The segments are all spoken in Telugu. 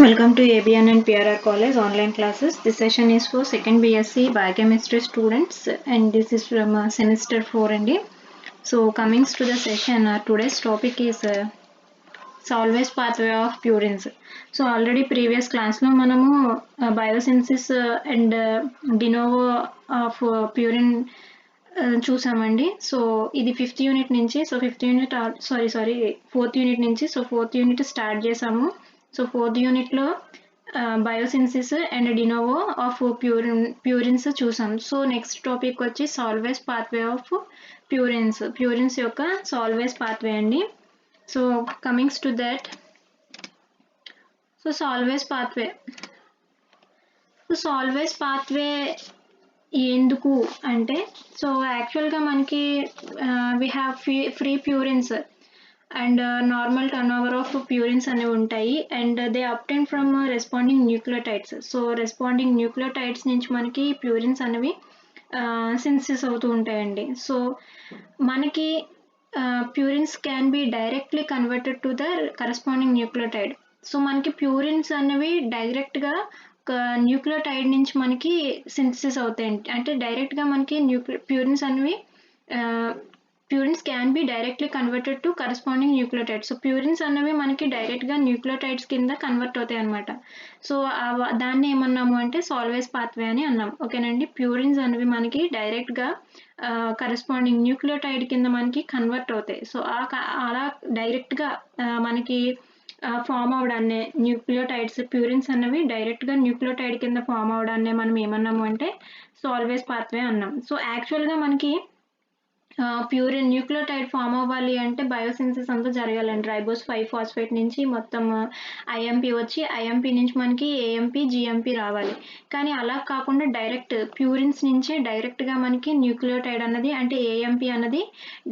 Welcome to ABN and PRR College online classes. This session is for second BSc Biochemistry students and this is from semester 4 అండి. So coming to the session, today's topic is Solvay's pathway of purines. So already previous class లో మనము biosynthesis and de novo of purine చూసామండి. సో ఇది 5th యూనిట్ నుంచి so 5th unit sorry 4th unit నుంచి సో 4th యూనిట్ స్టార్ట్ చేసాము. సో 4th యూనిట్లో biosynthesis and de novo of purines చూసాం. సో నెక్స్ట్ టాపిక్ వచ్చి సాల్వేస్ పాత్వే ఆఫ్ ప్యూరిన్స్ యొక్క సాల్వేస్ పాత్వే అండి. So comings to that, so salvage pathway ఎందుకు అంటే, సో యాక్చువల్గా మనకి we have free purines and normal turn over of purines అనేవి ఉంటాయి and they obtain from responding nucleotides. So responding nucleotides నుంచి మనకి ప్యూరిన్స్ అనేవి సింథసిస్ అవుతూ ఉంటాయండి. సో మనకి purines can be directly converted to the corresponding nucleotide. So మనకి ప్యూరిన్స్ అనేవి డైరెక్ట్గా న్యూక్లియోటైడ్ నుంచి మనకి సింథసిస్ అవుతాయి. అంటే డైరెక్ట్గా మనకి ప్యూరిన్స్ అనేవి purines can be directly converted to corresponding nucleotides. So purines అనేవి మనకి డైరెక్ట్గా న్యూక్లియోటైడ్స్ కింద కన్వర్ట్ అవుతాయి అనమాట. సో దాన్ని ఏమన్నాము అంటే సాల్వేస్ పాత్వే అని అన్నాం. ఓకేనండి. ప్యూరిన్స్ అనేవి మనకి డైరెక్ట్గా కరస్పాండింగ్ న్యూక్లియోటైడ్ కింద మనకి కన్వర్ట్ అవుతాయి. సో అలా డైరెక్ట్గా మనకి ఫామ్ అవడాన్ని న్యూక్లియోటైడ్స్ ప్యూరిన్స్ అనేవి డైరెక్ట్గా న్యూక్లియోటైడ్ కింద ఫామ్ అవడాన్ని మనం ఏమన్నాము అంటే సాల్వేస్ పాత్వే అన్నాం. సో యాక్చువల్గా మనకి ప్యూరిన్ న్యూక్లియోటైడ్ ఫామ్ అవ్వాలి అంటే బయోసిన్సిస్ అంతా జరగాలండి. రైబోస్ 5-ఫాస్ఫేట్ నుంచి మొత్తం ఐఎంపి వచ్చి ఐఎంపి నుంచి మనకి ఏఎంపి జిఎంపి రావాలి. కానీ అలా కాకుండా డైరెక్ట్ ప్యూరిన్స్ నుంచే డైరెక్ట్గా మనకి న్యూక్లియోటైడ్ అన్నది అంటే ఏఎంపి అన్నది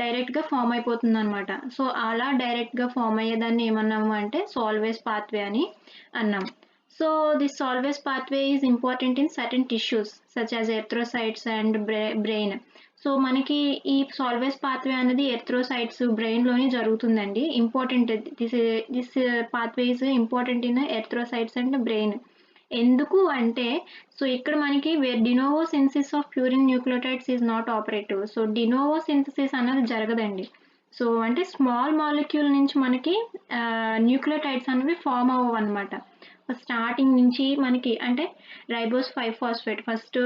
డైరెక్ట్గా ఫామ్ అయిపోతుంది అనమాట. సో అలా డైరెక్ట్గా ఫామ్ అయ్యేదాన్ని ఏమన్నాము అంటే సాల్వేస్ పాత్వే అని అన్నాం. So this Solvay's pathway is important in certain tissues such as erythrocytes and brain. So మనకి ఈ సాల్వేస్ పాత్వే అనేది ఎరిథ్రోసైట్స్ బ్రెయిన్లోనే జరుగుతుందండి. Important this pathway is important in erythrocytes and brain. ఎందుకు అంటే, సో ఇక్కడ మనకి de novo synthesis of purine nucleotides is not operative. So de novo synthesis అనేది జరగదండి. సో అంటే స్మాల్ మాలిక్యూల్ నుంచి మనకి న్యూక్లియోటైడ్స్ అనేవి ఫామ్ అవ్వవు అనమాట. స్టార్టింగ్ నుంచి మనకి అంటే రైబోస్ 5-ఫాస్ఫేట్ ఫస్ట్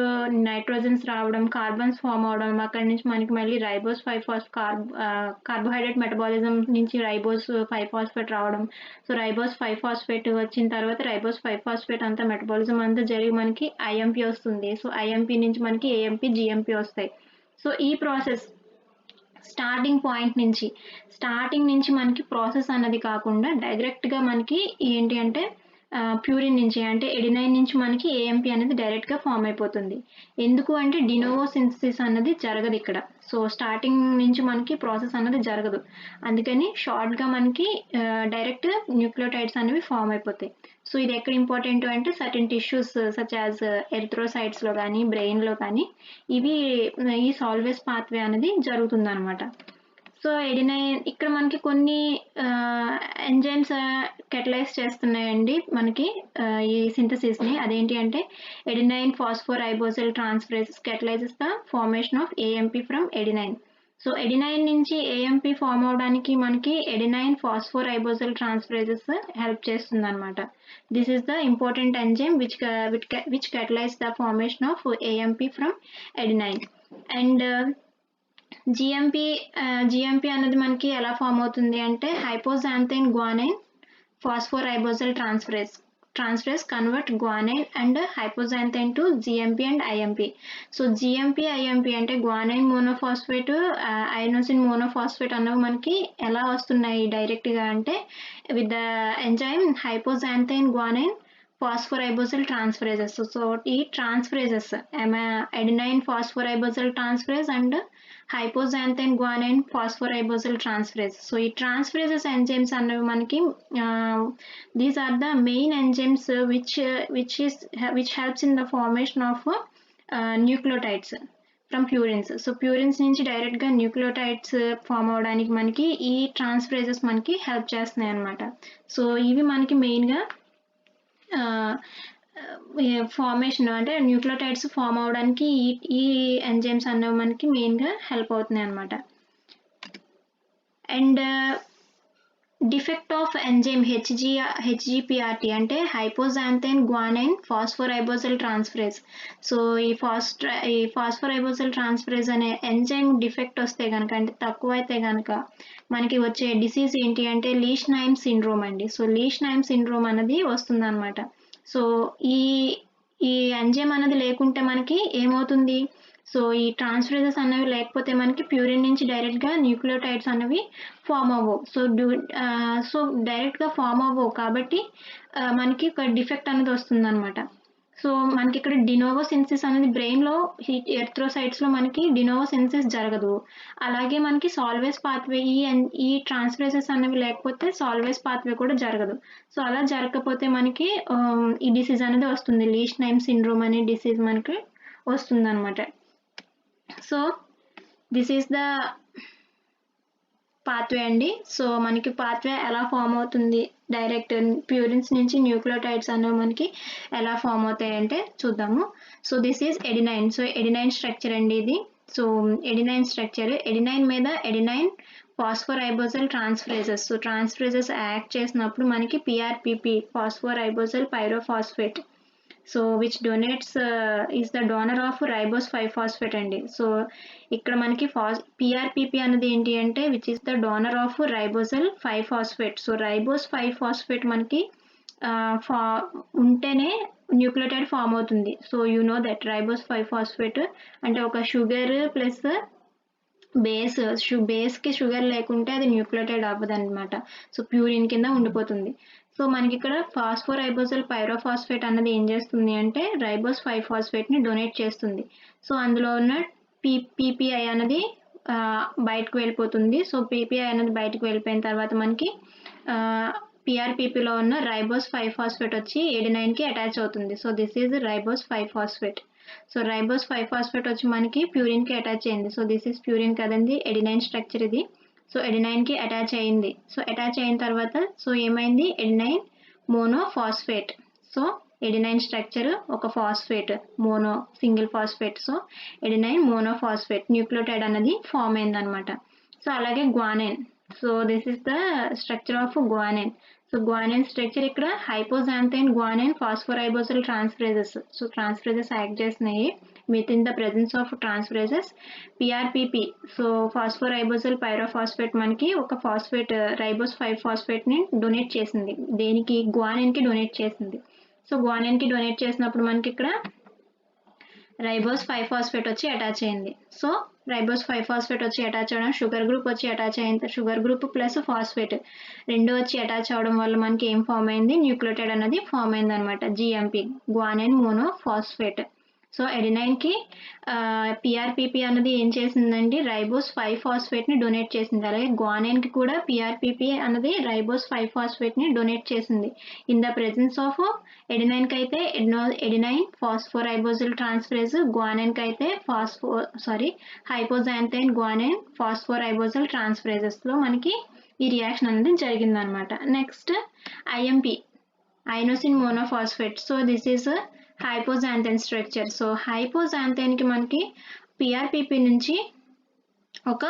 నైట్రోజన్స్ రావడం, కార్బన్స్ ఫామ్ అవడం, అక్కడి నుంచి మనకి మళ్ళీ రైబోస్ 5-కార్బోహైడ్రేట్ మెటబాలిజం నుంచి రైబోస్ 5-ఫాస్ఫేట్ రావడం. సో రైబోస్ 5-ఫాస్ఫేట్ వచ్చిన తర్వాత రైబోస్ 5-ఫాస్ఫేట్ అంతా మెటబాలిజం అంతా జరిగి మనకి ఐఎంపి వస్తుంది. సో ఐఎంపి నుంచి మనకి ఏఎంపి జిఎంపి వస్తాయి. సో ఈ ప్రాసెస్ స్టార్టింగ్ నుంచి మనకి ప్రాసెస్ అన్నది కాకుండా డైరెక్ట్గా మనకి ఏంటి అంటే ప్యూరిన్ నుంచి అంటే ఎడినైన్ నుంచి మనకి ఏఎంపి అనేది డైరెక్ట్గా ఫామ్ అయిపోతుంది. ఎందుకు అంటే డినోవో సింథసిస్ అన్నది జరగదు ఇక్కడ. సో స్టార్టింగ్ నుంచి మనకి ప్రాసెస్ అన్నది జరగదు. అందుకని షార్ట్గా మనకి డైరెక్ట్ న్యూక్లియోటైడ్స్ అనేవి ఫామ్ అయిపోతాయి. సో ఇది ఎక్కడ ఇంపార్టెంట్ అంటే సర్టెన్ టిష్యూస్ సచ్ యాజ్ ఎరిథ్రోసైట్స్లో కానీ బ్రెయిన్లో కానీ ఈ సాల్వేస్ పాత్వే అనేది జరుగుతుంది అనమాట. సో ఎడినైన్ ఇక్కడ మనకి కొన్ని ఎంజైమ్స్ కెటలైజ్ చేస్తున్నాయండి మనకి ఈ సింథసిస్ని. అదేంటి అంటే adenine phosphoribosyl transferases catalyses the formation of AMP from adenine. So adenine నుంచి ఏఎంపి ఫామ్ అవడానికి మనకి ఎడినైన్ ఫాస్ఫోరైబోసిల్ ట్రాన్స్ఫరేసెస్ హెల్ప్ చేస్తుంది అనమాట. This is the important enzyme which catalyse the formation of AMP from adenine. And GMP అనేది మనకి ఎలా ఫామ్ అవుతుంది అంటే hypoxanthine guanine phosphoribosyl transferase convert guanine and hypoxanthine to GMP and IMP. So GMP IMP అంటే గ్వానైన్ మోనోఫాస్ఫేట్ ఐనోసిన్ మోనోఫాస్ఫేట్ అన్నవి మనకి ఎలా వస్తున్నాయి డైరెక్ట్గా అంటే with the enzyme hypoxanthine guanine phosphoribosyl transferases. So ఈ transferases adenine phosphoribosyl transferase and hypoxanthine guanine phosphoribosyl transferase. So ఈ ట్రాన్స్ఫరేసెస్ ఎంజైమ్స్ అనేవి మనకి these are the main enzymes which helps in the formation of nucleotides from purines. So purines నుంచి డైరెక్ట్గా న్యూక్లియోటైడ్స్ ఫామ్ అవడానికి మనకి ఈ ట్రాన్స్ఫరేసెస్ మనకి హెల్ప్ చేస్తున్నాయి అనమాట. సో ఇవి మనకి మెయిన్గా ఫార్మేషన్ అంటే న్యూక్లియోటైడ్స్ ఫామ్ అవడానికి ఈ ఎంజైమ్స్ అనేవి మనకి మెయిన్గా హెల్ప్ అవుతున్నాయి అన్నమాట. And defect of enzyme HGPRT అంటే హైపోజాంథైన్ గ్వానైన్ ఫాస్ఫోరైబోజల్ ట్రాన్స్ఫరేజ్. సో ఈ ఫాస్ఫోరైబోజల్ ట్రాన్స్ఫరేజ్ అనే ఎంజైమ్ డిఫెక్ట్ వస్తే కనుక, అంటే తక్కువ అయితే కనుక మనకి వచ్చే డిసీజ్ ఏంటి అంటే లీష్-నైమ్ సిండ్రోమ్ అండి. సో లీష్-నైమ్ సిండ్రోమ్ అనేది వస్తుందన్నమాట. సో ఈ ఈ ఎంజైమ్ అనేది లేకుంటే మనకి ఏమవుతుంది, సో ఈ ట్రాన్స్ఫరేజెస్ అనేవి లేకపోతే మనకి ప్యూరిన్ నుంచి డైరెక్ట్గా న్యూక్లియోటైడ్స్ అనేవి ఫామ్ అవ్వవు. సో డైరెక్ట్గా ఫామ్ అవ్వవు కాబట్టి మనకి ఒక డిఫెక్ట్ అనేది వస్తుందన్నమాట. సో మనకి ఇక్కడ డినోవో సిన్సిస్ అనేది బ్రెయిన్లో ఎరిథ్రోసైట్స్లో మనకి డినోవో సిన్సిస్ జరగదు. అలాగే మనకి సాల్వేజ్ పాత్వే ఈ ట్రాన్స్ఫరేజెస్ అనేవి లేకపోతే సాల్వేజ్ పాత్వే కూడా జరగదు. సో అలా జరగకపోతే మనకి ఈ డిసీజ్ అనేది వస్తుంది, లీష్-నైమ్ సిండ్రోమ్ అనే డిసీజ్ మనకి వస్తుందన్నమాట. So this is the pathway అండి. సో మనకి పాత్వే ఎలా ఫామ్ అవుతుంది, డైరెక్ట్ ప్యూరిన్స్ నుంచి న్యూక్లియోటైడ్స్ అనేవి మనకి ఎలా ఫామ్ అవుతాయి అంటే చూద్దాము. So this is adenine. So adenine structure అండి ఇది. సో ఎడినైన్ స్ట్రక్చర్, ఎడినైన్ మీద adenine phosphoribosyl transferases. So transferases act చేసినప్పుడు మనకి PRPP phosphoribosyl pyrophosphate, so which donates is the donor of ribose five phosphate అండి. సో ఇక్కడ మనకి పిఆర్పిపి అనేది ఏంటి అంటే which is the donor of ribosyl five phosphate. So ribose five phosphate మనకి ఉంటేనే న్యూక్లియోటైడ్ ఫామ్ అవుతుంది. So you know that ribose five phosphate అంటే ఒక షుగర్ ప్లస్ బేస్కి షుగర్ లేకుంటే అది న్యూక్లియోటైడ్ అవ్వదు అనమాట. సో ప్యూరిన్ కింద ఉండిపోతుంది. సో మనకి ఇక్కడ ఫాస్ఫోరైబోజల్ పైరోఫాస్ఫేట్ అన్నది ఏం చేస్తుంది అంటే రైబోస్ 5-ఫాస్ఫేట్ని డొనేట్ చేస్తుంది. సో అందులో ఉన్న పీపీఐ అనేది బయటకు వెళ్ళిపోతుంది. సో పీపీఐ అనేది బయటకు వెళ్ళిపోయిన తర్వాత మనకి పిఆర్పిపిలో ఉన్న రైబోస్ 5-ఫాస్ఫేట్ వచ్చి ఎడినైన్కి అటాచ్ అవుతుంది. So this is ribose five phosphate. So ribose five phosphate వచ్చి మనకి ప్యూరిన్కి అటాచ్ అయింది. సో దిస్ ఈజ్ ప్యూరిన్ కదండి, ఎడినైన్ స్ట్రక్చర్ ఇది. సో ఎడినైన్కి అటాచ్ అయింది. సో అటాచ్ అయిన తర్వాత సో ఏమైంది, adenine monophosphate. So adenine structure ఒక phosphate, single phosphate. So adenine monophosphate nucleotide అనేది ఫామ్ అయింది అనమాట. సో అలాగే guanine. So this is the structure of guanine. So guanine structure ఇక్కడ హైపోజాంథైన్ guanine phosphoribosyl transferases. So transferases act చేస్తున్నాయి with in the presence of transferases. PRPP so phosphoribosyl pyrophosphate మనకి ఒక ఫాస్ఫేట్ రైబోస్ 5-ఫాస్ఫేట్ని డొనేట్ చేసింది. దేనికి, గ్వానైన్కి డొనేట్ చేసింది. సో గ్వానైన్కి డొనేట్ చేసినప్పుడు మనకి ఇక్కడ రైబోస్ 5-ఫాస్ఫేట్ వచ్చి అటాచ్ అయింది. సో రైబోస్ 5-ఫాస్ఫేట్ వచ్చి అటాచ్ అవ్వడం, షుగర్ గ్రూప్ వచ్చి అటాచ్ అయిన షుగర్ గ్రూప్ ప్లస్ ఫాస్ఫేట్ రెండు వచ్చి అటాచ్ అవ్వడం వల్ల మనకి ఏం ఫామ్ అయింది, న్యూక్లియోటైడ్ అనేది ఫామ్ అయింది అనమాట, జిఎంపి గ్వానైన్ మోనోఫాస్ఫేట్. సో ఎడినైన్కి పిఆర్పిపి అన్నది ఏం చేసిందండి, రైబోస్ 5-ఫాస్ఫేట్ని డొనేట్ చేసింది. అలాగే గ్వానైన్కి కూడా పిఆర్పిపి అన్నది రైబోస్ 5-ఫాస్ఫేట్ని డొనేట్ చేసింది. ఇన్ ద ప్రెజెన్స్ ఆఫ్ ఎడినైన్కి అయితే ఎడినైన్ ఫాస్ఫోరైబోజల్ ట్రాన్స్ఫరేజ్, గ్వానైన్కి అయితే హైపోజాంథైన్ గ్వానైన్ ఫాస్ఫోరైబోజల్ ట్రాన్స్ఫరేజెస్లో మనకి ఈ రియాక్షన్ అనేది జరిగిందనమాట. Next IMP, inosine monophosphate. So this is hypoxanthine structure. So హైపోజాంథైన్కి మనకి పిఆర్పిపి నుంచి ఒక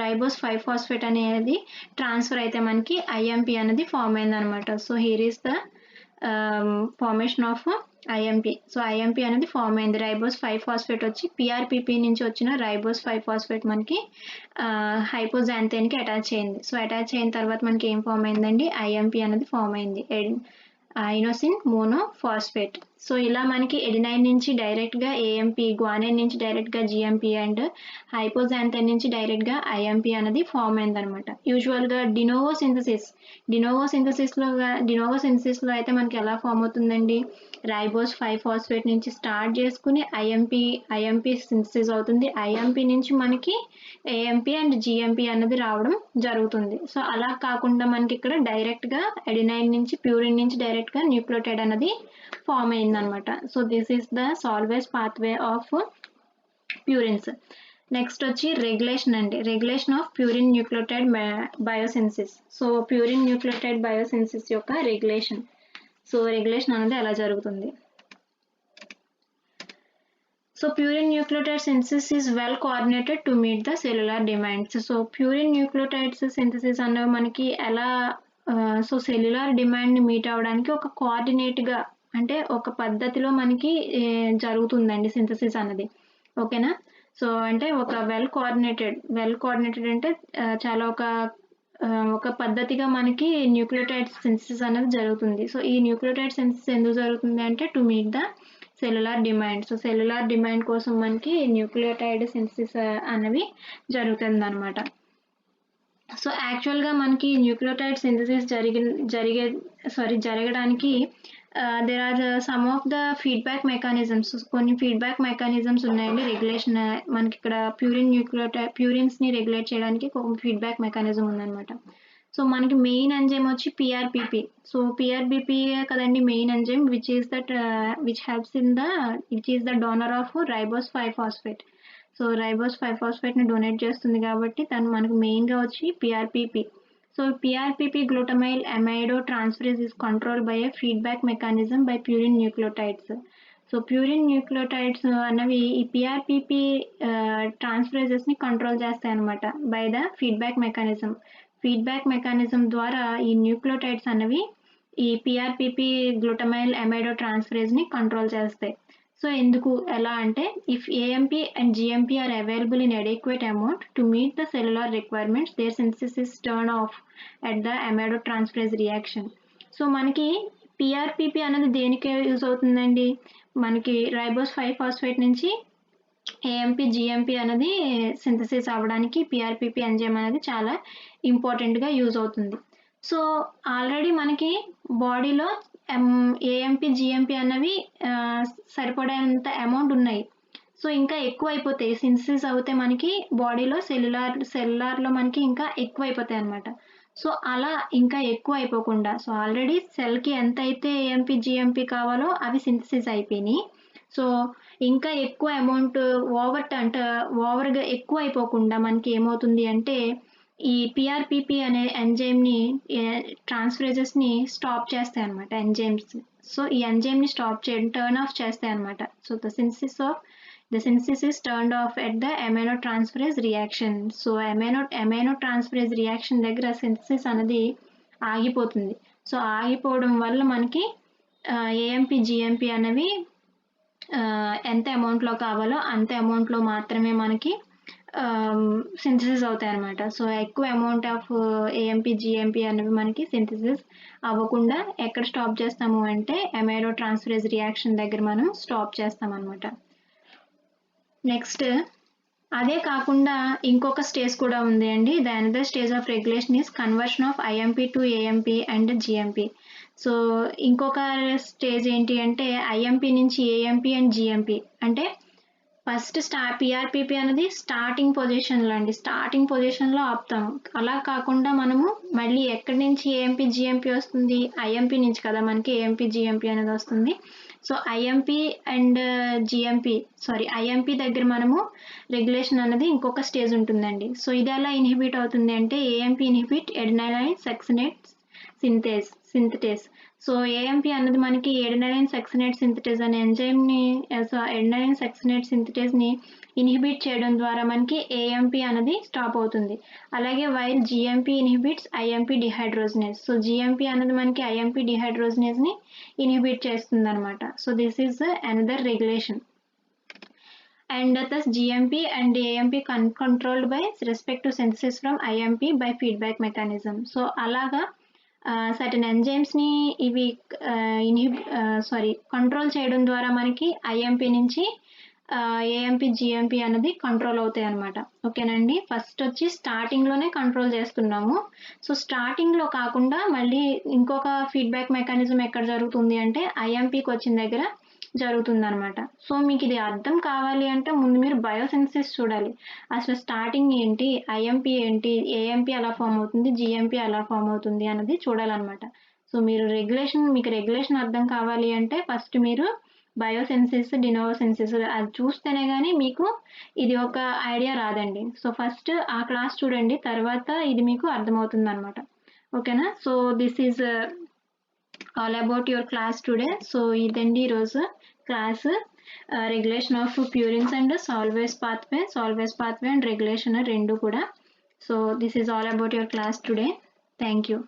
రైబోస్ 5-ఫాస్ఫేట్ అనేది ట్రాన్స్ఫర్ అయితే మనకి ఐఎంపి అనేది ఫామ్ అయింది అనమాట. So here is the formation of IMP. So IMP అనేది ఫామ్ అయింది. రైబోస్ 5-ఫాస్ఫేట్ వచ్చి పిఆర్పిపి నుంచి వచ్చిన రైబోస్ 5-ఫాస్ఫేట్ మనకి హైపోజాంథైన్కి అటాచ్ అయింది. సో అటాచ్ అయిన తర్వాత మనకి ఏం ఫామ్ అయిందండి, ఐఎంపి అనేది ఫామ్ అయింది, ఐనోసిన్ మోనోఫాస్ఫేట్. సో ఇలా మనకి ఎడినైన్ నుంచి డైరెక్ట్గా ఏఎంపి, గ్వానైన్ నుంచి డైరెక్ట్గా జిఎంపి అండ్ హైపోజాంథైన్ నుంచి డైరెక్ట్గా ఐఎంపి అనేది ఫామ్ అయిందనమాట. యూజువల్గా డినోవో సింథసిస్లో అయితే మనకి ఎలా ఫామ్ అవుతుందండి, రైబోస్ 5-ఫాస్ఫేట్ నుంచి స్టార్ట్ చేసుకుని ఐఎంపి సింథసిస్ అవుతుంది. ఐఎంపి నుంచి మనకి ఏఎంపి అండ్ జిఎంపి అన్నది రావడం జరుగుతుంది. సో అలా కాకుండా మనకి ఇక్కడ డైరెక్ట్గా ఎడినైన్ నుంచి ప్యూరిన్ నుంచి డైరెక్ట్గా న్యూక్లియోటైడ్ అన్నది ఫామ్ అయిందనమాట. So this is the salvage pathway of purines. Next వచ్చి రెగ్యులేషన్ అండి, regulation of purine nucleotide biosynthesis. So purine nucleotide biosynthesis యొక్క రెగ్యులేషన్. సో రెగ్యులేషన్ అనేది అలా జరుగుతుంది. So purine nucleotide synthesis is well coordinated to meet the cellular demands. So purine nucleotides synthesis అనేవి మనకి ఎలా సో సెల్యులార్ డిమాండ్ని మీట్ అవ్వడానికి ఒక కోఆర్డినేట్గా అంటే ఒక పద్ధతిలో మనకి జరుగుతుందండి సింథసిస్ అన్నది. ఓకేనా? సో అంటే ఒక వెల్ కోఆర్డినేటెడ్ అంటే చాలా ఒక పద్ధతిగా మనకి న్యూక్లియోటైడ్ సింథసిస్ అనేది జరుగుతుంది. సో ఈ న్యూక్లియోటైడ్ సింథసిస్ ఎందుకు జరుగుతుంది అంటే to meet the cellular demand. So cellular demand కోసం మనకి న్యూక్లియోటైడ్ సింథసిస్ అనేవి జరుగుతుందన్నమాట. సో యాక్చువల్గా మనకి న్యూక్లియోటైడ్ సింథసిస్ జరగడానికి there are some of the feedback mechanisms. కొన్ని ఫీడ్బ్యాక్ మెకానిజమ్స్ ఉన్నాయండి రెగ్యులేషన్ మనకి ఇక్కడ ప్యూరిన్స్ని రెగ్యులేట్ చేయడానికి ఒక ఫీడ్బ్యాక్ మెకానిజం ఉందన్నమాట. సో మనకి మెయిన్ ఎంజైమ్ వచ్చి పిఆర్పిపి. సో పిఆర్పిపి కదండి main enzyme which is the donor of ribose five phosphate. So ribose 5-ఫాస్ఫేట్ని డొనేట్ చేస్తుంది కాబట్టి తను మనకు మెయిన్గా వచ్చి PRPP. So PRPP glutamyl amido transferase is control by a feedback mechanism by purine nucleotides. So purine nucleotides అనేవి ఈ పిఆర్పిపి ట్రాన్స్ఫరేజెస్ని కంట్రోల్ చేస్తాయి అన్నమాట బై ద ఫీడ్బ్యాక్ మెకానిజం ద్వారా ఈ న్యూక్లియోటైడ్స్ అనేవి ఈ పిఆర్పిపి గ్లూటమైల్ అమైడో ట్రాన్స్ఫరేజ్ని కంట్రోల్ చేస్తాయి. సో ఎందుకు ఎలా అంటే if AMP and GMP are available in adequate amount to meet the cellular requirements their synthesis is turn off at the amido transferase reaction. So మనకి పిఆర్పిపి అనేది దేనికి యూజ్ అవుతుందండి? మనకి రైబోస్ 5-ఫాస్ఫేట్ నుంచి ఏఎంపి జిఎంపి అనేది సింథసిస్ అవ్వడానికి పిఆర్పిపి ఎంజైమ్ అనేది చాలా ఇంపార్టెంట్గా యూజ్ అవుతుంది. సో ఆల్రెడీ మనకి బాడీలో ఏఎంపి జిఎంపి అన్నవి సరిపడేంత అమౌంట్ ఉన్నాయి. సో ఇంకా ఎక్కువ అయిపోతాయి సింథసిస్ అవుతే మనకి బాడీలో సెల్యులార్లో మనకి ఇంకా ఎక్కువ అయిపోతాయి అన్నమాట. సో అలా ఇంకా ఎక్కువ అయిపోకుండా సో ఆల్రెడీ సెల్కి ఎంత అయితే ఏఎంపి జిఎంపి కావాలో అవి సింథసిస్ అయిపోయినాయి. సో ఇంకా ఎక్కువ అమౌంట్ ఓవర్గా ఎక్కువ అయిపోకుండా మనకి ఏమవుతుంది అంటే ఈ పిఆర్పిపి అనే ఎంజైమ్ని ట్రాన్స్ఫరేజెస్ని స్టాప్ చేస్తాయి అనమాట ఎంజైమ్స్. సో ఈ ఎంజైమ్ని టర్న్ ఆఫ్ చేస్తాయి అనమాట. So the synthesis is turned of at the amino transferase reaction. So amino transferase reaction దగ్గర సింథసిస్ అనేది ఆగిపోతుంది. సో ఆగిపోవడం వల్ల మనకి ఏఎంపి జిఎంపి అనేవి ఎంత అమౌంట్లో కావాలో అంత అమౌంట్లో మాత్రమే మనకి సింథసిస్ అవుతాయి అన్నమాట. సో ఎక్కువ అమౌంట్ ఆఫ్ ఏఎంపి జిఎంపి అనేవి మనకి సింథసిస్ అవ్వకుండా ఎక్కడ స్టాప్ చేస్తాము అంటే అమైనో ట్రాన్స్ఫరేజ్ రియాక్షన్ దగ్గర మనం స్టాప్ చేస్తాం అన్నమాట. నెక్స్ట్ అదే కాకుండా ఇంకొక స్టేజ్ కూడా ఉంది అండి. The another stage of regulation is conversion of IMP to AMP and GMP. So ఇంకొక స్టేజ్ ఏంటి అంటే ఐఎంపి నుంచి ఏఎంపి అండ్ జిఎంపి. అంటే ఫస్ట్ పిఆర్పిపి అనేది స్టార్టింగ్ పొజిషన్లో ఆపుతాము. అలా కాకుండా మనము మళ్ళీ ఎక్కడి నుంచి ఏఎంపి జిఎంపి వస్తుంది? ఐఎంపి నుంచి కదా మనకి ఏఎంపి జిఎంపి అనేది వస్తుంది. సో ఐఎంపి దగ్గర మనము రెగ్యులేషన్ అనేది ఇంకొక స్టేజ్ ఉంటుందండి. సో ఇది ఎలా ఇన్హిబిట్ అవుతుంది అంటే AMP inhibit adenine succinate synthetase. So AMP అన్నది మనకి ఎడినైన్ సక్సినేట్ సింథటేస్ అనే ఎంజైమ్ని ఎడినైన్ సక్సినేట్ సింథటేస్ని ఇన్హిబిట్ చేయడం ద్వారా మనకి ఏఎంపి అనేది స్టాప్ అవుతుంది. అలాగే while GMP inhibits IMP dehydrogenase. So GMP అనేది మనకి ఐఎంపి డిహైడ్రోజినేస్ని ఇన్హిబిట్ చేస్తుంది అనమాట. So this is another regulation. And thus GMP and AMP controlled by respect to synthesis from IMP by feedback mechanism. So అలాగా సర్టన్ ఎంజైమ్స్ని ఇవి కంట్రోల్ చేయడం ద్వారా మనకి ఐఎంపి నుంచి ఏఎంపి జిఎంపి అనేది కంట్రోల్ అవుతాయి అన్నమాట. ఓకేనండి. ఫస్ట్ వచ్చి స్టార్టింగ్లోనే కంట్రోల్ చేస్తున్నాము. సో స్టార్టింగ్లో కాకుండా మళ్ళీ ఇంకొక ఫీడ్బ్యాక్ మెకానిజం ఎక్కడ జరుగుతుంది అంటే ఐఎంపికి వచ్చిన దగ్గర జరుగుతుందన్నమాట. సో మీకు ఇది అర్థం కావాలి అంటే ముందు మీరు బయోసింథసిస్ చూడాలి. అసలు స్టార్టింగ్ ఏంటి, ఐఎంపి ఏంటి, ఏఎంపి ఎలా ఫామ్ అవుతుంది, జిఎంపి ఎలా ఫామ్ అవుతుంది అన్నది చూడాలన్నమాట. సో మీకు రెగ్యులేషన్ అర్థం కావాలి అంటే ఫస్ట్ మీరు బయోసింథసిస్, డినోవోసింథసిస్ అది చూస్తేనే కానీ మీకు ఇది ఒక ఐడియా రాదండి. సో ఫస్ట్ ఆ క్లాస్ చూడండి, తర్వాత ఇది మీకు అర్థమవుతుంది అనమాట. ఓకేనా. So this is all about your class today. So ఇదండి ఈరోజు class. Regulation of purines and salvage pathway and regulation రెండు కూడా. So this is all about your class today. Thank you.